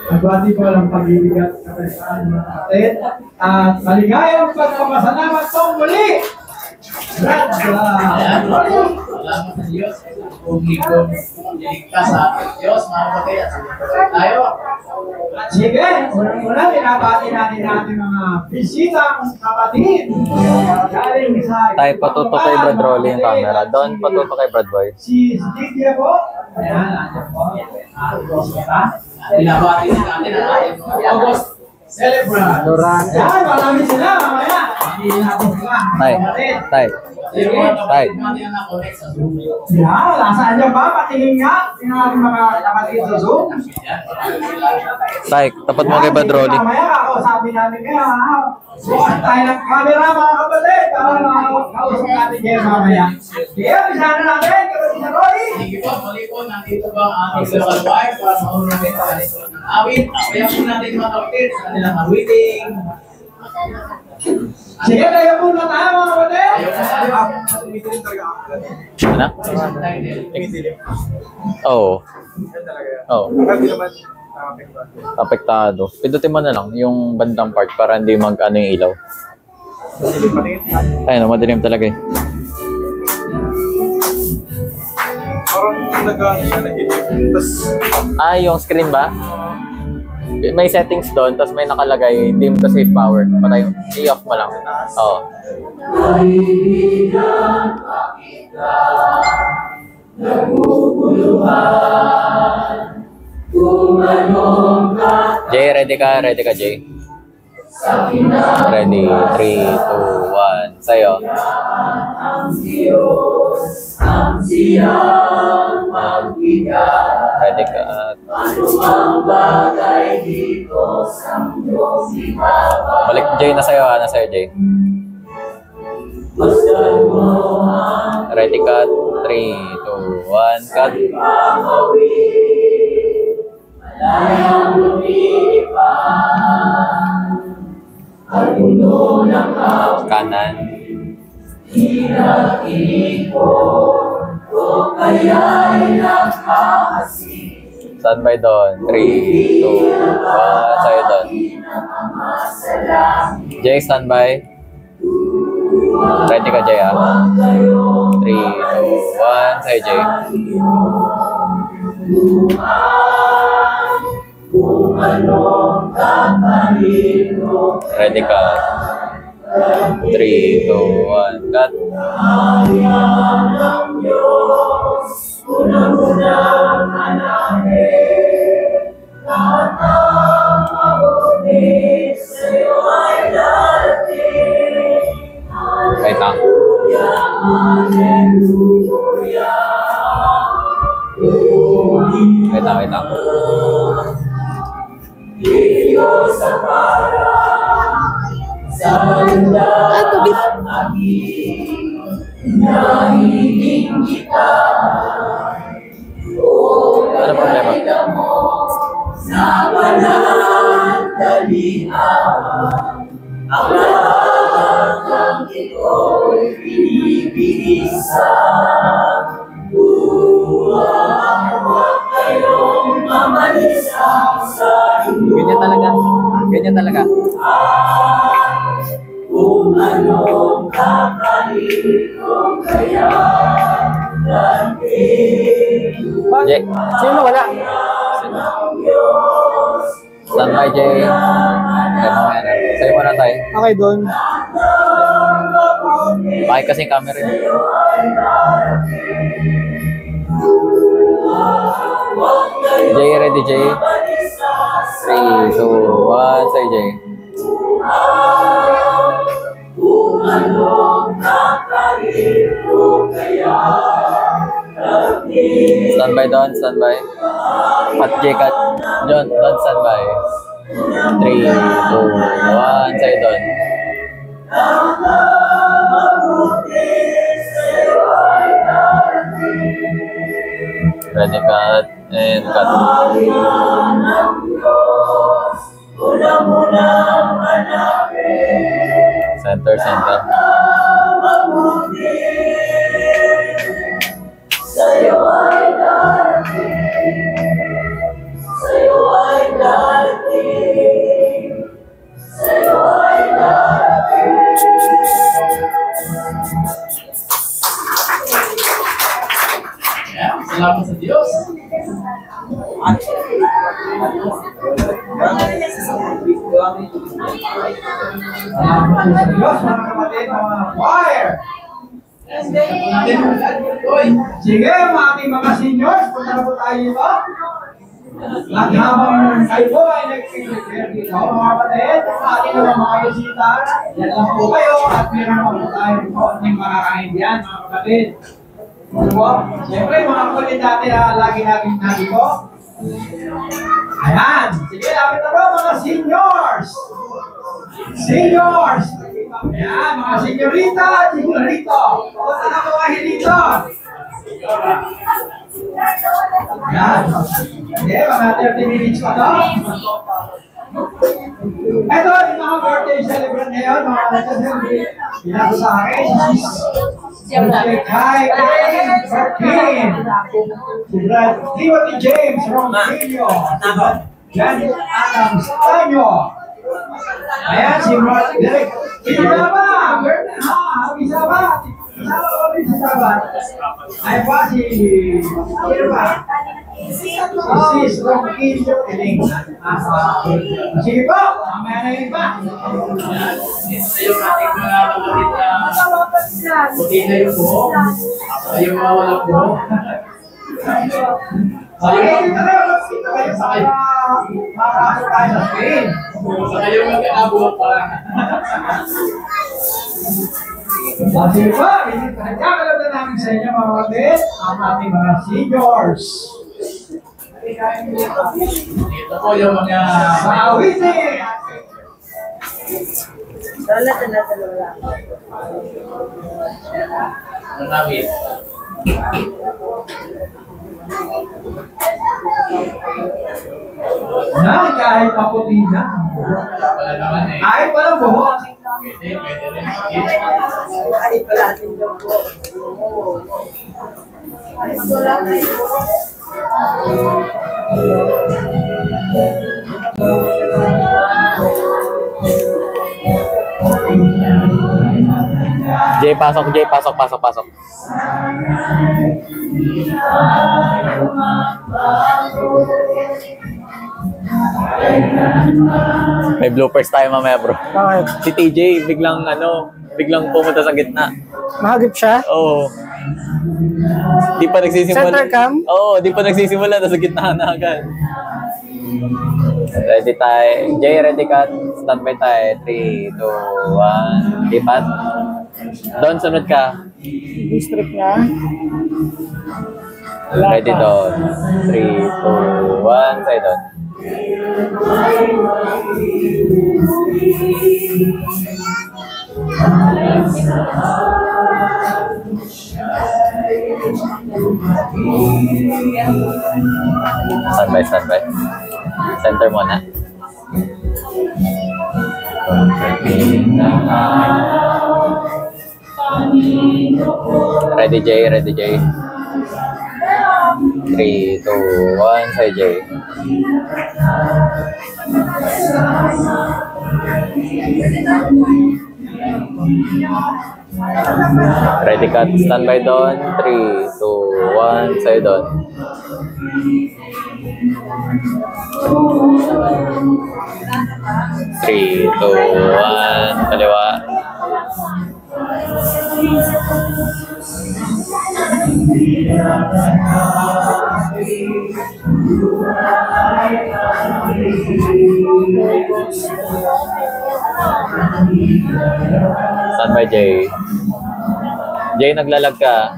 Nagbati ko lang pag-ibig at kapalitan ng atin at maligayang pagpapasalamat pong muli! Salamat sa Diyos. Kung iligtas sa ating Diyos, mga kapatid, at tayo. Sige, unang-una, binabati natin ating mga bisitang kapatid. Galing sa... Tayo patuto kay Brad Rolly yung camera. Doon patuto kay Brad Boy. Si Lydia po. Ayan, nandiyan po. August ka. Binabati natin ang ating August celebrant. Ayan, marami sila. Mamaya. Hindi natin sila. Tay, tay. Yung mga kapatid natin na connect sa Zoom. Yan, nasaan niya ba? Patingin nga. Yung ating mga kapatid sa Zoom. Tay, tapat mo kay Brad Rolly. Mamaya, sabi namin kaya, bukas tayo ng camera mga kapatid. Para makausap natin kayo mamaya. Kaya, bisa na natin. Kapatid na Roy. Sige po, muli po, nandito ba ang ating local wife para maunod natin sa kalisod ng awit. Kaya po natin mga kapatid sa kanilang awiting. Sige, tayo muna tayo mga kapatid. Ano? Oo. Oo. Apektado. Pindutin mo na lang yung bandang part para hindi mag-ano yung ilaw. Ayun, madilim talaga eh. Parang nag-ano siya, Yung screen ba? May settings doon, tapos may nakalagay dim to save power. Patay, i-off mo lang. Oo. Jay, ready ka? Ready ka, Jay? Ready? 3, 2, 1. Sa'yo. Ready ka? Balik, Jay. Nasa'yo, ha? Nasa'yo, Jay. Ready ka? 3, 2, 1. Cut. Kanan. Standby doon. 3, 2, 1. Sa'yo doon. Jay, standby. Ready ka, Jay, ha? 3, 2, 1. Sa'yo, Jay. Ready ka? 3, 2, 1. Cut. Wait lang. Wait lang, wait lang. Ano problema? Ganyan talaga. Ganyan talaga. Jay. Sino wala? Standby, Jay. Sa'yo muna tayo. Okay, doon. Bakit kasi yung camera yun? Jay, ready, Jay? 3, 2, 1. Sa'yo, Jay. Standby doon, standby. Pat J cut. John, doon standby. 3, 2, 1. Sa'yo doon. Ready, cut. And cut. Center, center. Sa'yo ay darating. Diyos. Salamat sa Diyos, mga kapatid, mga choir. Sige, mga ating mga seniors, punta na po tayo dito. At habang kayo po ay nag-prepare dito, mga kapatid, ating mga bisita, yan lang po kayo at meron po tayo konting makakain yan, mga kapatid. Siyempre, mga kapatid dati na lagi natin nandito. Ayan, sige, lapit na po mga seniors. Seniors! Ayan, mga senyorita, senyorito. Punta na po kayo dito. Ayan. Okay, mga 30 minutes pa to. Ito, yung mga birthday celebrant ngayon, mga nagsasabi. Pinako sa akin, si Kai Martin, si Brad Timothy James Ronquillo, Janet Adams Tanyo. Ayan, si Mark Derek. Sino na ba? Bisa ba? Ay pa si... Sino ba? Si Ronquillo. Sige po, mamaya na yun ba? Ito yung ating mga kapatid na puti na yung buhok. Yung mga walang buhok. Sige, dito kayo sa makakasok tayo sa screen. Saka yung magkakabuhok pa lang. Sige po, pinagkakalap na namin sa inyo mga kapatid, ang ating mga seniors. Ito po yung mga Maawitin! nanawit. Na, kahit maputi na. Wala naman eh. Kahit walang buhok. Pwede rin. Jay, pasok, Jay, pasok. May bloopers tayo mamaya, bro. Bakit? Si TJ, biglang pumunta sa gitna. Mahagip siya? Oo. Di pa nagsisimula. Center cam? Oo, di pa nagsisimula. Nasa gitna na agad. Ready tayo. Jay, ready ka. Standby tayo. 3, 2, 1. Lipat. Don, sunod ka. District niya. Ready, Don. 3, 2, 1. Sa'yo, Don. Standby. Center muna. Ready, Jay. 3, 2, 1. Sa'yo, Jay. Ready cut, standby doon. 3, 2, 1, sa'yo doon. Three, 2, 1, kaliwa. Standby, Jay. Jay, naglalag ka.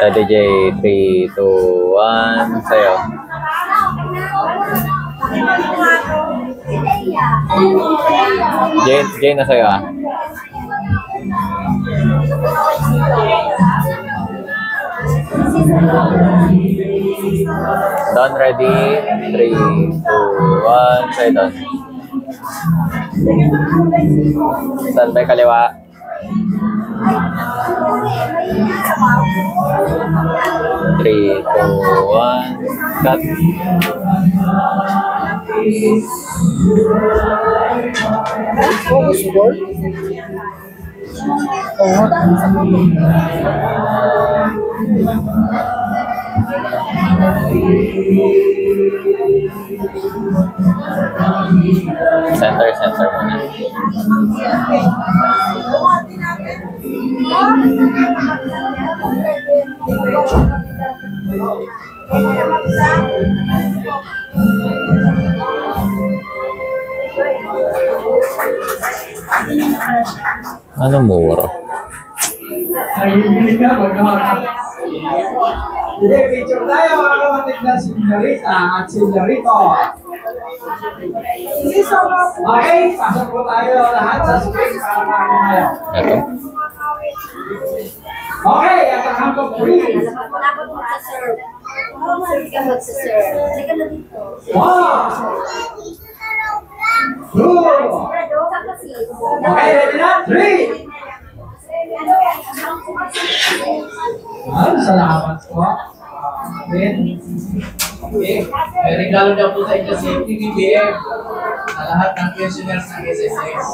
Ready, Jay. 3, 2, 1, sa'yo. Jay, na sa'yo, ah. Don, ready? 3, 2, 1, sa'yo, Don. Standby, kaliwa. 3, 2, 1, cut. Focus board. Oo. Center muna. Ano mura? Nagigilid ka, Sige, picture tayo mga kapatid na si Larita at si Larito. Okay, pasok po tayo lahat sa screen para makakita tayo. Ito. Okay, at ang hanggang please. One. Two. Okay, ready na? Three. Salamat po. Okay. May regalo daw po sa inyo si PBBM sa lahat ng pensioners ng SSS.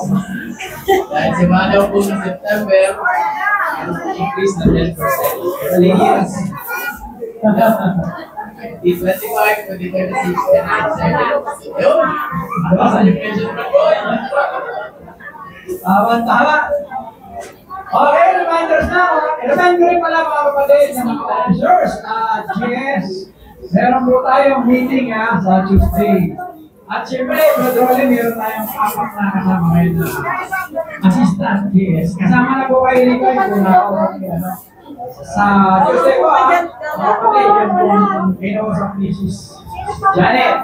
Dahil si daw po ng September, increase na 10%. 3 years. 2025, 2026, and 2027. Yun. Basta yung pension na po. Tama. Okay, reminders na. Remind ko rin pala mga kapatid na mga officers at GS. Meron po tayong meeting sa Tuesday. At siyempre, Brother Oli, meron tayong apat na kasama ngayon na assistant GS. Kasama na po kayo dito yung sa Tuesday po mga kapatid, yan po yung kinausap ni Sis Janet.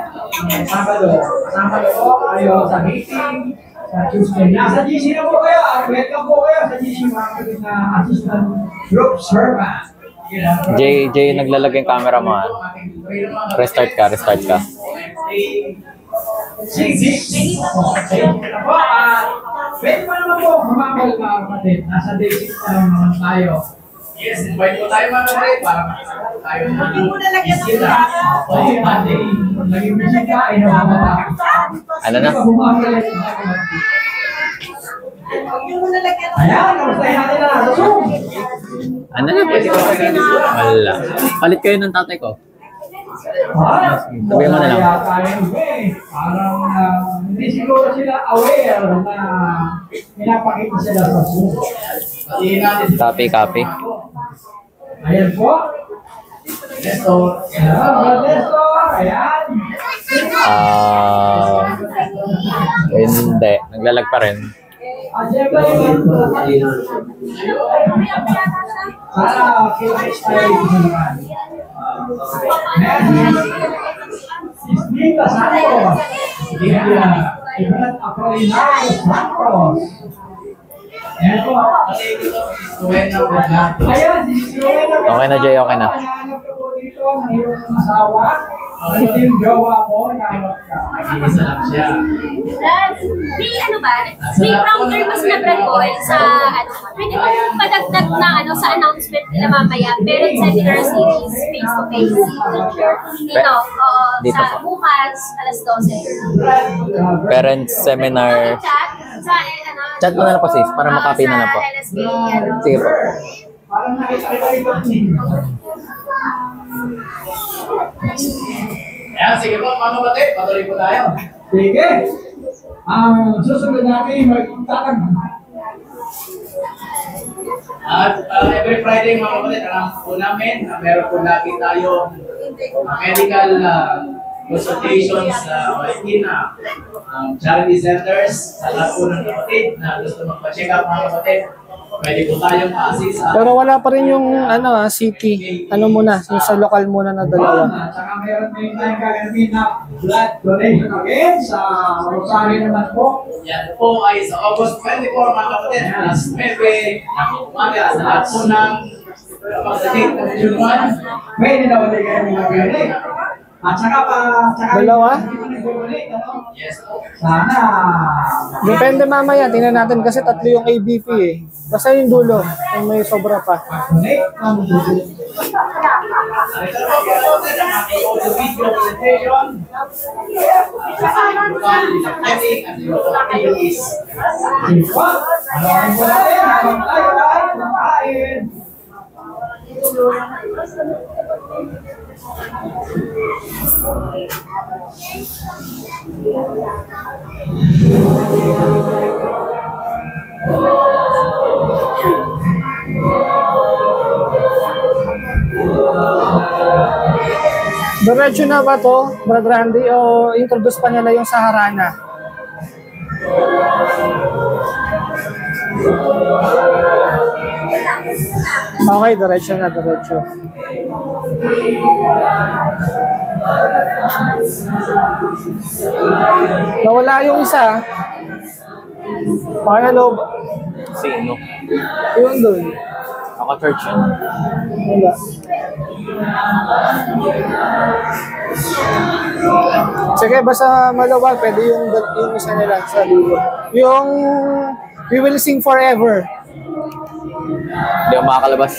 Sabado. Sabado po kayo sa meeting. Sa Tuesday. Nasa GC na po kayo. Welcome po kayo sa GC mga kapatid na assistant group servant. Jay, naglalagay yung camera mo ha. Restart ka. Pwede pa naman po humabal mga kapatid. Nasa day 6 pa naman tayo. Yes, invite po tayo mga kapatid para makasama tayo. Hindi mo nalagyan ng Sila. Okay, Monday. Naging music ka, inawamata. Ano na? Hindi mo nalagyan ng Ayan, kamustahin natin na sa Zoom. Ano na? Wala. Palit kayo ng tatay ko. Sabihin mo na lang. Parang hindi siguro sila aware na pinapakita sila sa Zoom. Copy. Ayan po. Nestor. Nestor. Ayan. Hindi. Naglalag pa rin. Siyempre, sana kilis tayo dito naman. Ismita Santos. India. Ibrat Apolinario Santos. Ayan po. Ayan, si Rowena. Okay na, Jay. Okay na. Hinahanap ko po dito ng iyong asawa. Ano yung jowa mo? Hinahanap ka. Nag-iisa lang siya. May ano ba? May prompter ba sila Brad Boy sa pwede mo padagdag na sa announcement nila mamaya, parent seminar series, face-to-face signature. Dito, Dito sa po. bukas, alas 12. Parents seminar. Chat mo na lang po sis, para makapin na lang po. Sa LSK, Sige po. Parang nakita dito. Ayan, sige po mga kapatid, patuloy po tayo. Sige. Ang susunod namin magtatag. At every Friday mga kapatid, alam po namin na meron po lagi tayong medical consultations sa Marikina, charity centers, sa lahat po ng kapatid na gusto magpa-check up mga kapatid. Pwede po tayong ma-assist sa Pero wala pa rin yung city. Ano muna, yung sa lokal muna na dalawa. At saka meron din tayong gagawin na blood donation again sa Rosario naman po. yan po ay sa August 24 mga kapatid, alas 9 ng umaga sa lahat po ng pagdating ng June 1. Pwede na ulit kayo mga gagawin. At saka Dalawa? Yes po. Sana. Depende mamaya, tingnan natin kasi tatlo yung ABP eh. Basta yung dulo, kung may sobra pa. Donate ng dugo. Ito na po promoted ang ating audio-video presentation. At yung is Ano po natin, habang tayo ay kumakain. Diretso na ba to, Brad Randy, o introduce pa nila yung sa harana? Okay, diretso na, diretso. Nawala yung isa. Pakaya loob. Sino? Yun dun. Naka-church yun. Wala. Sige, basta malawal, pwede yung isa nila sa dulo. Yung We Will Sing Forever. Hindi ako makakalabas.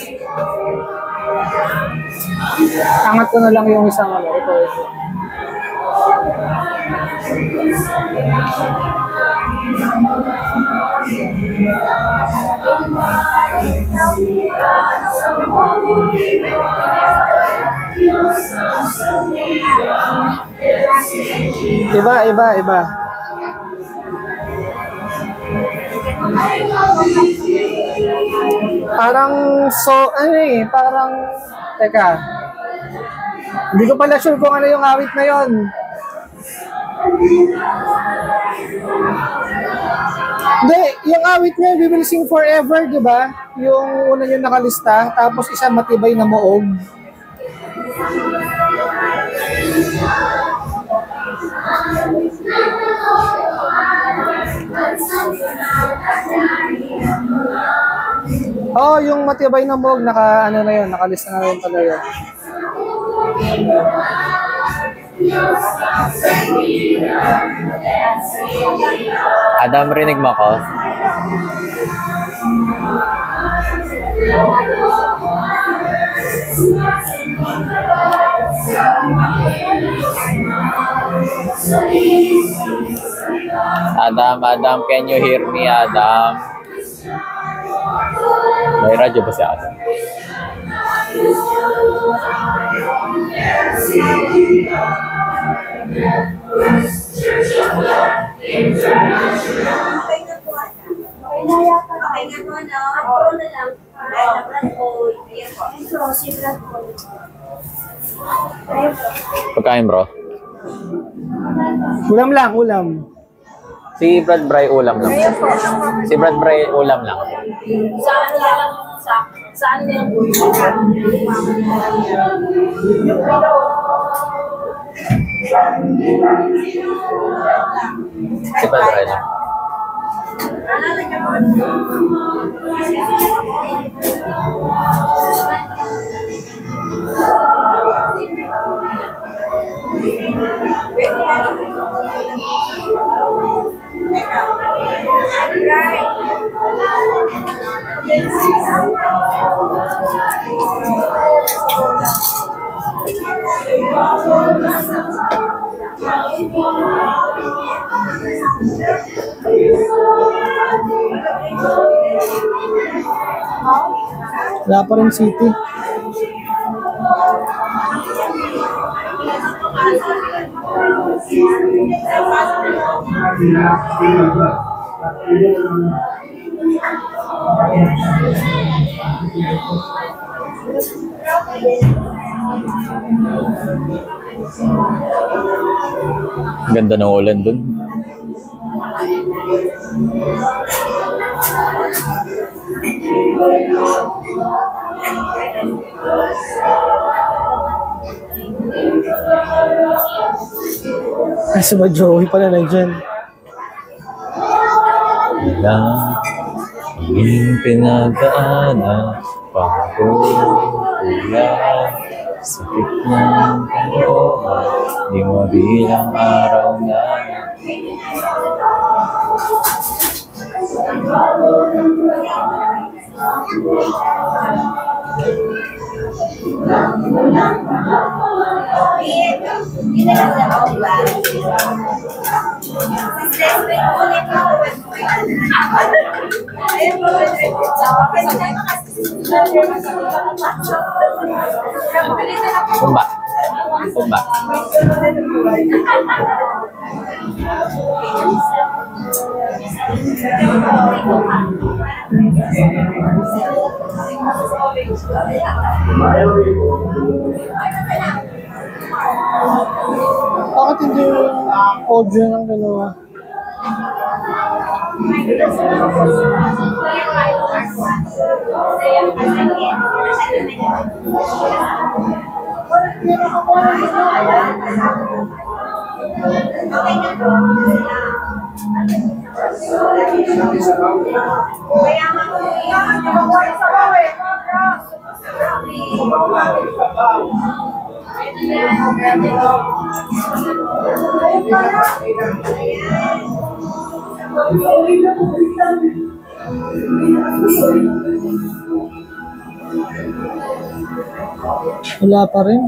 Angat ko na lang yung isang ano. Ito. Iba. Parang, teka. Hindi ko pala sure kung ano yung awit na yon. Hindi, yung awit niya, We Will Sing Forever, di ba? Yung una yung nakalista, tapos isa Matibay na Moog. Oh, yung Matibay na Moog, nakalista na rin pala yun. Adam, rinig mo ako? Adam, can you hear me, Adam? May radyo ba si Adam? Pagkain, bro. Ulam lang, ulam. Si Brad Bray ulam lang. Si Brad Bray ulam lang. Saan nilang Si Brad Bray lang. Wala pa rin city. Ganda ng ulan dun. Kasi ba Joey pala na dyan? Ilang aming pinagdaanan, pagkukulang, sakit ng kalooban, di mabilang araw na. Kumba. Kumba. Bakit hindi yung audio ng gano'n? Wala pa rin.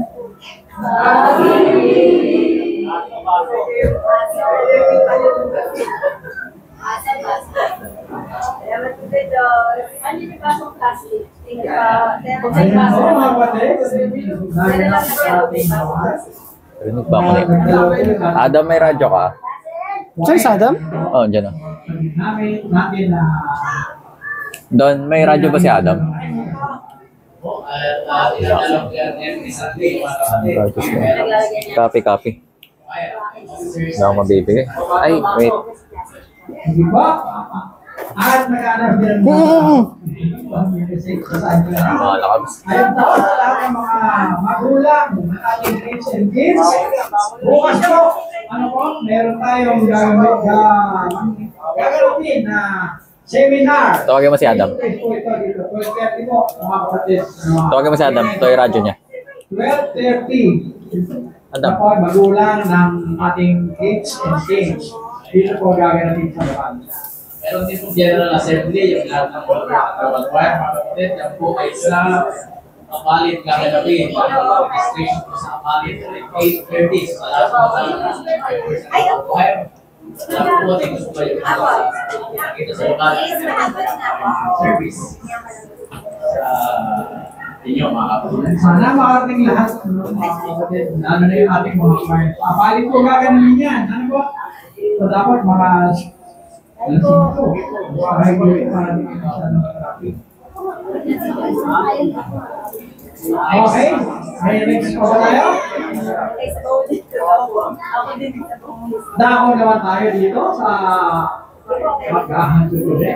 Rinig ba ako na? Adam, may radyo ka? Saan si Adam? Oo, dyan o. natin na Don, may radyo ba si Adam? Copy. Hindi ako mabibigay. Ay, wait. Hindi ba? At nag-aanap din Mga lakabs. ayun po sa lahat ng mga magulang ng ating kids and kids. Bukas po, meron tayong gagawin na seminar. Tawagin mo si Adam. Ito, 12:30 po, mga kapatid. Tawagin mo si Adam. Ito yung radyo niya. 12:30. Adam. Ako ay magulang ng ating kids and teens. Dito po gagawin sa depan. Meron din po General Assembly, yung lahat ng mga choir, mga kapatid, yan po ay sa Apalit gagawin. Registration po sa Apalit, 8:30. So, lahat po tayo ng choir. Lahat po ay gusto kayo nakita sa lokal service sa inyo mga kapatid. Sana makarating lahat mga kapatid. Ano na yung ating mga choir. Papalit po gagawin yan. Ano ba? So dapat mga okay, may next pa ba tayo? Dako naman tayo dito sa Magahan Tutuloy.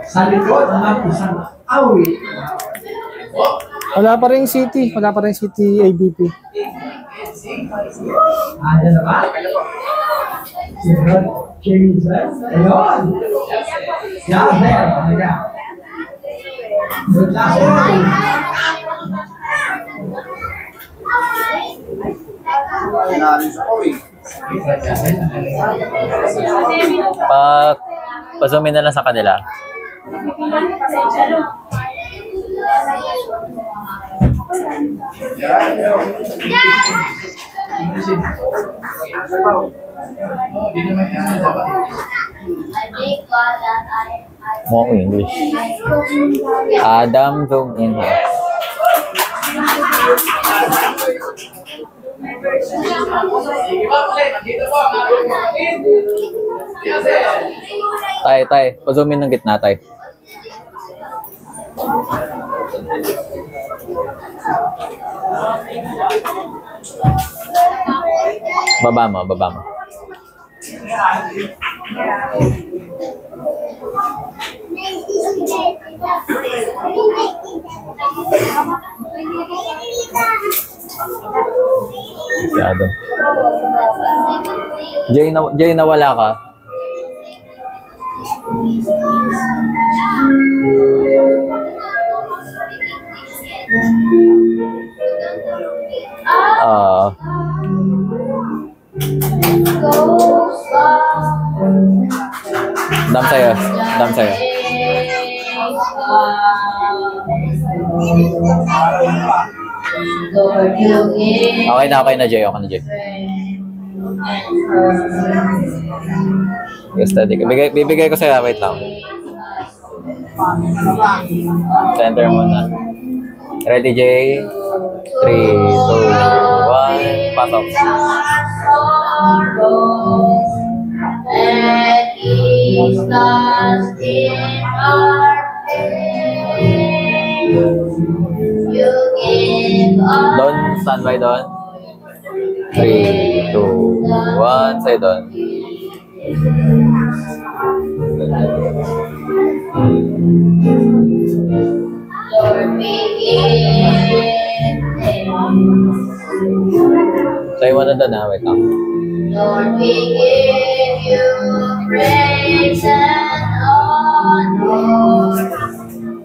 Sa likod ng isang awit. Wala pa rin city. Wala pa rin city ABP. Ayan na ba? Si Brad Jesus. Ayun. Yaser. Talaga. Yaser. Pasumin na lang sa kanila. Mo English. Adam, zoom in here. Tay, pa-zoom in ng gitna, tay. Baba mo. Masyado. Jay, nawala ka. Dam sa'yo. Lord, you give Okay na, Jay. Okay na, Jay. Yes, steady ka. Bibigay ko sa'yo. Wait lang. Center muna. Ready, Jay? 3, 2, 1. Pasok. That is lost in our pain. You give us Don, standby Don. 3, 2, 1. Sa'yo, Don. Lord, we give Sa'yo mo na Don, ha? Wait lang. Lord, we give you praise and honor.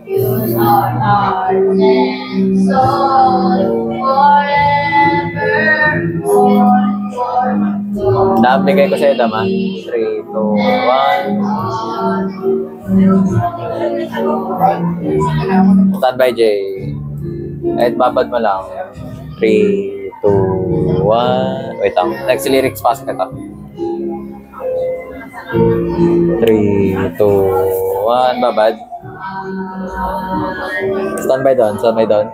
Use our hearts and soul forever. Dam, bigay ko sa'yo, Dam, ha? 3, 2, 1. Standby, Jay. Kahit babad mo lang. 3, 2, 1. Wait lang. Next lyrics, pass ka ito. 3, 2, 1. Babad. Standby doon. Standby doon.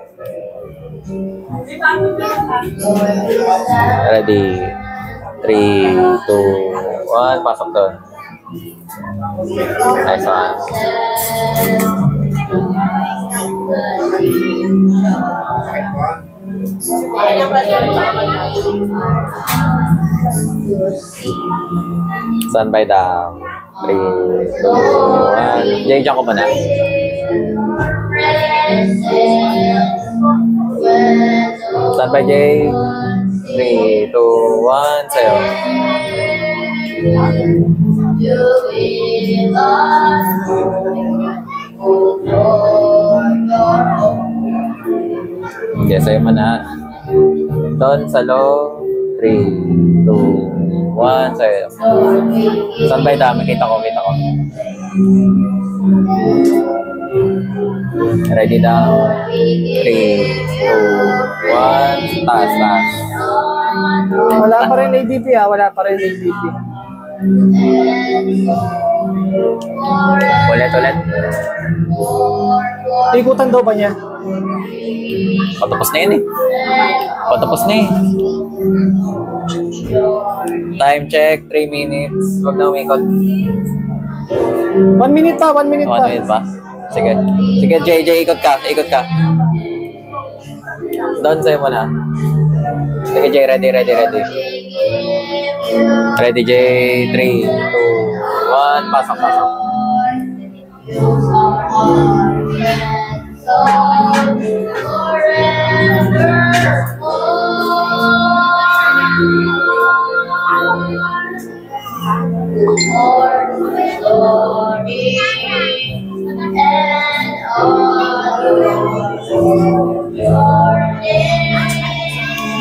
Ready. 3, 2, 1. Pasok doon. Nice one. Standby down. 3, 2, 1. Jay, dyan ko muna. Standby, Jay. 3, 2, 1. Sa'yo. Okay, sa'yo muna. Don, salo. 3, 2, 1. Sa'yo. Standby dami. Kita ko. Ready down. 3, 2, 1. Taas. Wala pa rin ABP wala pa rin ABP. Ulit. Ikutan daw ba niya? Patapos na yun eh. Time check, 3 minutes. Huwag na umikot. 1 minute pa. 1 minute pa. Sige, JJ, ikot ka. Doon sa'yo mo na. Sige, Jay, ready. Ready, Jay. 3, 2, 1. Pasok.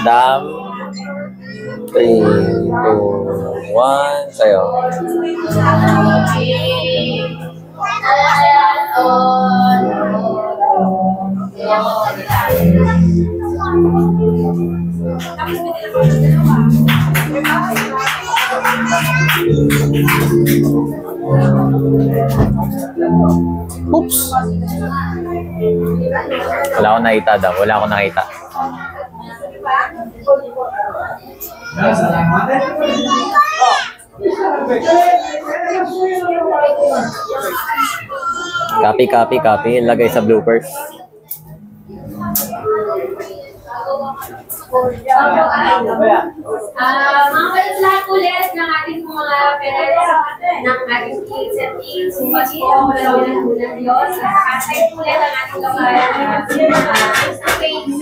Dam. 3, 2, 1. Sa'yo. Oops. Wala akong nakita daw. Copy. Lagay sa bloopers. Mga kalit lahat ulit ng ating mga parents, ng ating kids and teens, bukas po, walang pinagkulang Diyos. At ulit ang ating gawain face-to-face.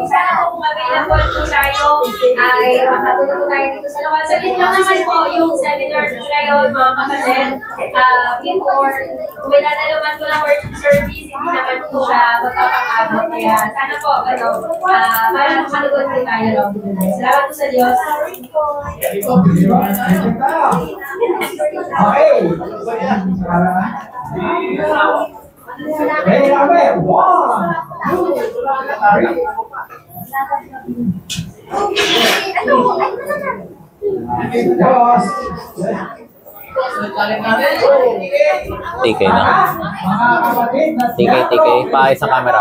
Sana po kung available po tayo, ay makatulog po tayo dito sa lokal. Sabihin lang naman po yung seminar po ngayon, mga kapatid, before, kung may nanaluman ko ng worship service, hindi naman po siya magpapakabot. Kaya sana po, para makalugod po tayo. Salamat po sa Diyos. Okay. Ready, 1, Boss. TK na. Mga kapatid, TK. Paayos ang camera.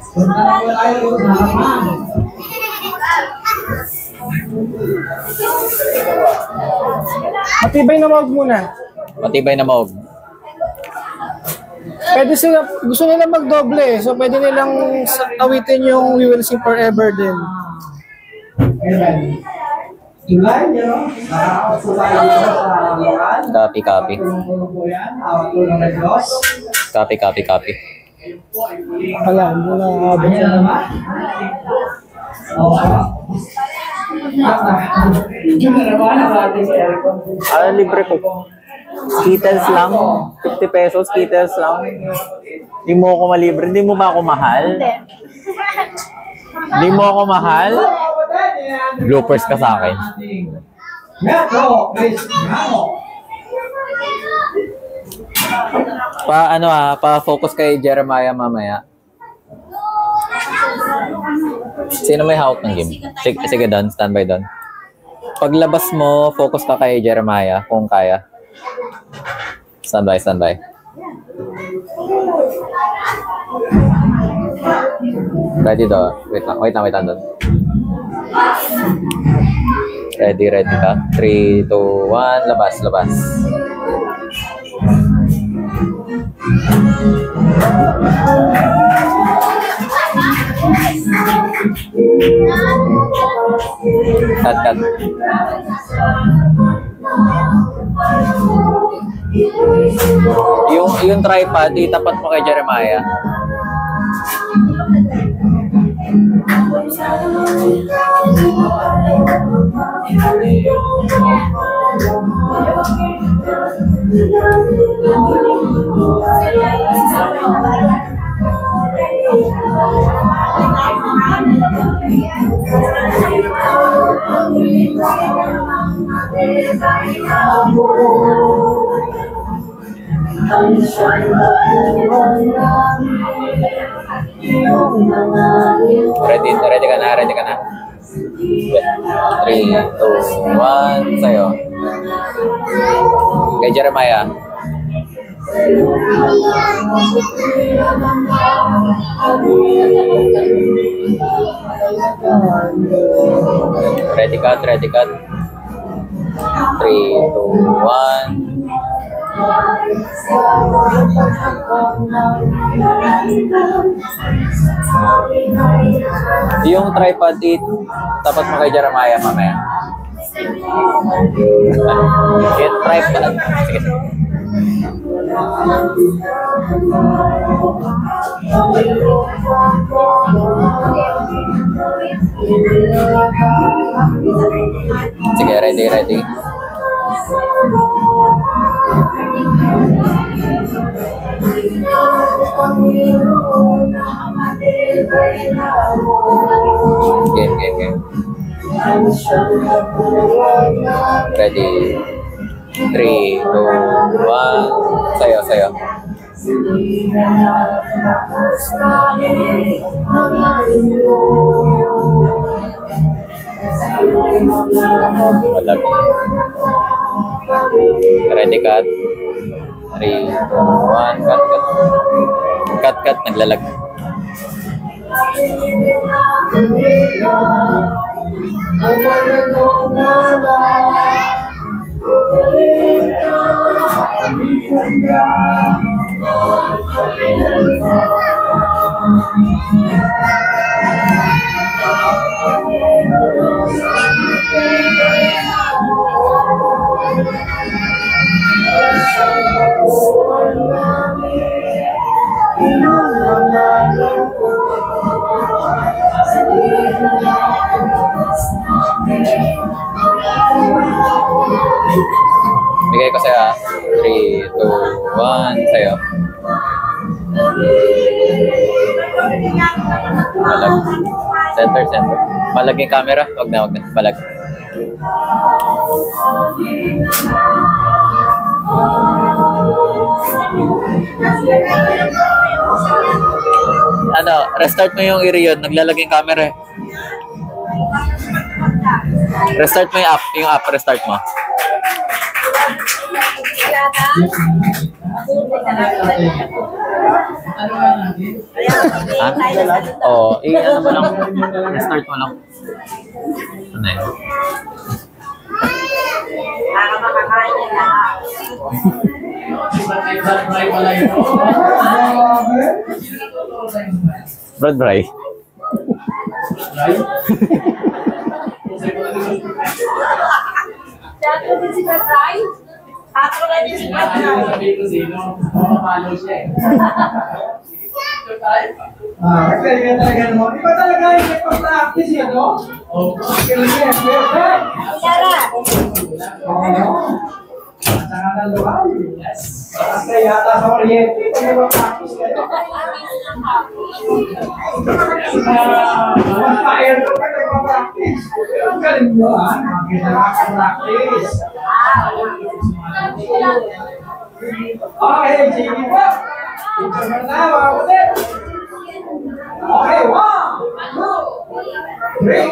punta na po tayo doon sa harapan. Matibay na wag muna. Matibay na maog. Pwede sila, gusto nila magdoble. So pwede nilang awitin yung We Will Sing Forever din. Amen. Tulad nyo, nakakaupo tayo dito sa lokal. Copy. Tulong po yan, awat tulong ng Diyos. Copy. Wala, muna abot Ayan na. naman. Libre ko. Skittles lang. 50 pesos, Skittles lang. Hindi mo ako malibre. Hindi mo ba ako mahal? Hindi mo ako mahal? Bloopers ka sa akin. Metro Cristiano. Pa-focus kay Jeremiah mamaya. Sino may hawak ng game? Sige Don, standby Don. Paglabas mo, focus ka kay Jeremiah kung kaya. Standby. Ready do. Wait lang Don. Ready ka? 3, 2, 1, labas. Cut. Yung tripod, itapat mo kay Jeremiah. Ready ka na? 3, 2, 1, sa'yo. Kay Jeremiah. Ready cut. 3, 2, 1. Yung tripod tapat mo kay Jeremiah mamaya. Yung tripod. Sige. Sige, ready. Game. Ready. 3, 2, 1. Sayo. Malag. Ready cut. 3, 2, 1. Cut. Naglalag. Bigay ko sa'yo 3, 2, 1, sa'yo. Malag. Center. Malag yung camera. Wag na. Malag. ano, restart mo yung Irion. Naglalagay yung camera eh. Restart mo yung app, restart mo. Ha? Oo, ano mo lang. Restart mo lang. Ano yun? Brad Bray. Teatro din si Katay. Teatro na din si Katay. Sabi ko sino, mamamalo siya eh. Kaya talaga mo. Iba talaga yung nagpa-practice yan, no? Kailan yan, perfect. Saka na lugar. Kaya yata sa Oriente, nagpa-practice kayo. Mas pa-air ko pag nagpa-practice. Ang galing mo, ha? Makita nakaka-practice. Okay, sige po. Picture mo na, mga kulit. Okay, 1, 2, 3.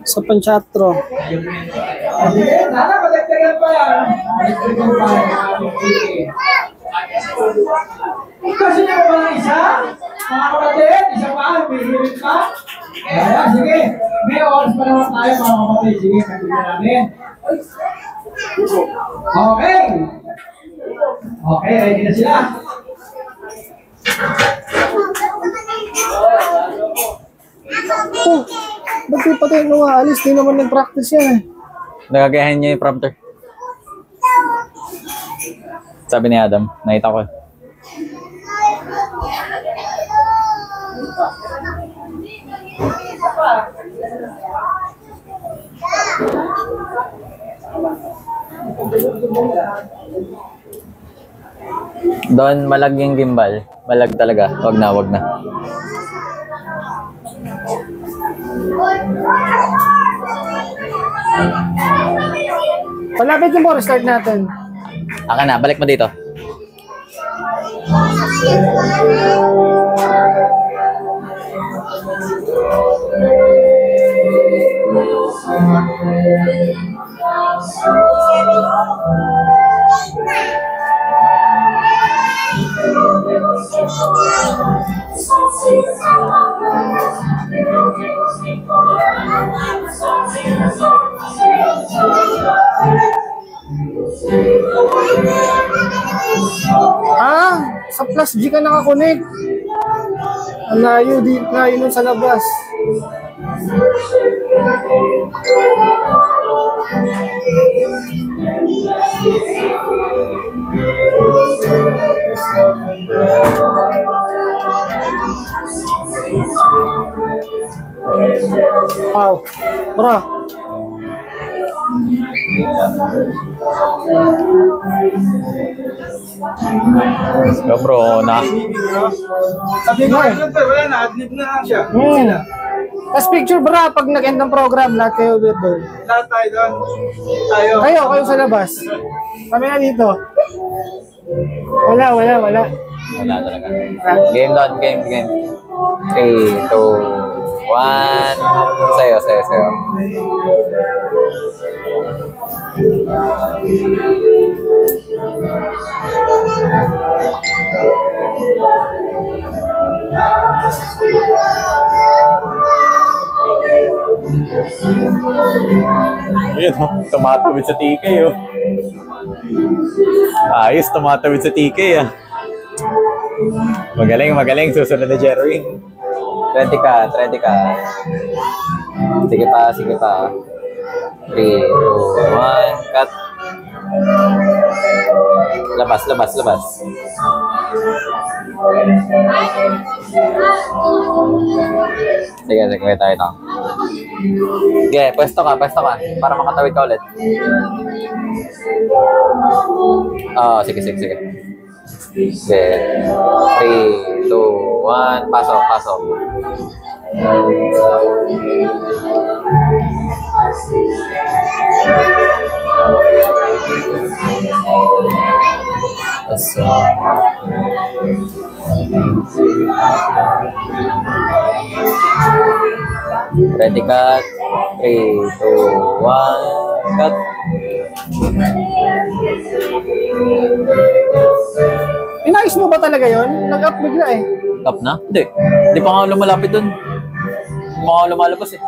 Sa Panchatro. Sige, nana, madagdagan pa yan. Madagdagan pa yan. Kasi niyo ba ng isa? Mga kapatid, isa pa, may hirit pa. Kaya, sige. May oras pa naman tayo, mga kapatid. Sige, katuloy namin. Okay. Okay, ready na sila. Oh, ba't di pa tayo lumaalis? Di naman nag-practice yan eh. Nagagayahin niya yung prompter. Sabi ni Adam, nakita ko. Doon malag yung gimbal. Malag talaga. Wag na, wag na. Palapit mo, restart natin. Aka na, balik mo dito. Sa Plus G ka nakakonect. Ang layo nun sa labas. Wow, bro. Go bro, na. Sabi ko, wala na, adlib na lang siya. Tapos picture bra, pag nag-end ng program, lahat kayo ulit doon. Lahat tayo doon. Tayo. Kayo sa labas. Kami na dito. Wala. Wala talaga. Game doon, game. 3, 2, 1. Sayo. Ayun, tumatawid sa TK, oh. Ayos, tumatawid sa TK, ah. Magaling. Susunod na Jerry. 20 ka. Sige pa. 3, 2, 1, cut. Labas. Sige, wait tayo ito. Sige, pwesto ka. Para makatawid ka ulit. Sige. Sige, 3, 2, 1, pasok. Ready, cut. 3, 2, 1, cut. Inayos mo ba talaga yon? Nag-up bigla eh. Up na? Hindi. Hindi pa nga lumalapit dun. Hindi pa nga lumalabas eh.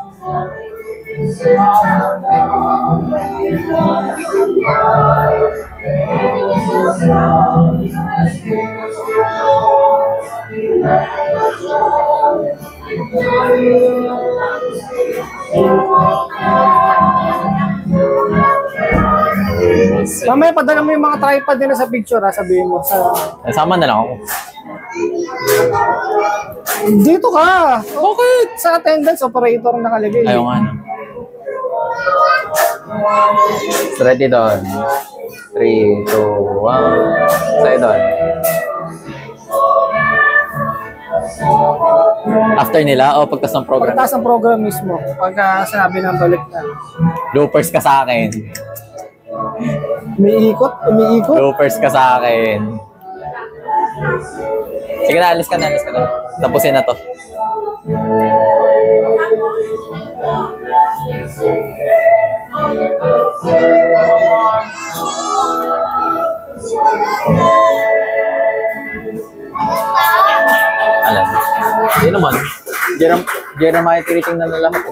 Mamaya padala mo yung mga tripod nila sa picture ha, sabihin mo. Sama na lang ako. Dito ka! Bakit? Sa attendance operator nakalagay. Ayaw nga na. Ready doon. 3, 2, 1. Sa'yo doon. After nila o pagtas ng program? Pagtas ng program mismo. Pagka sinabi ng balik na. Loopers ka sa akin. Umiikot? Loopers ka sa akin. Sige na, alis ka na. Tapusin na to. Alam. Hindi naman. Jeremiah tinitingnan na lang ako.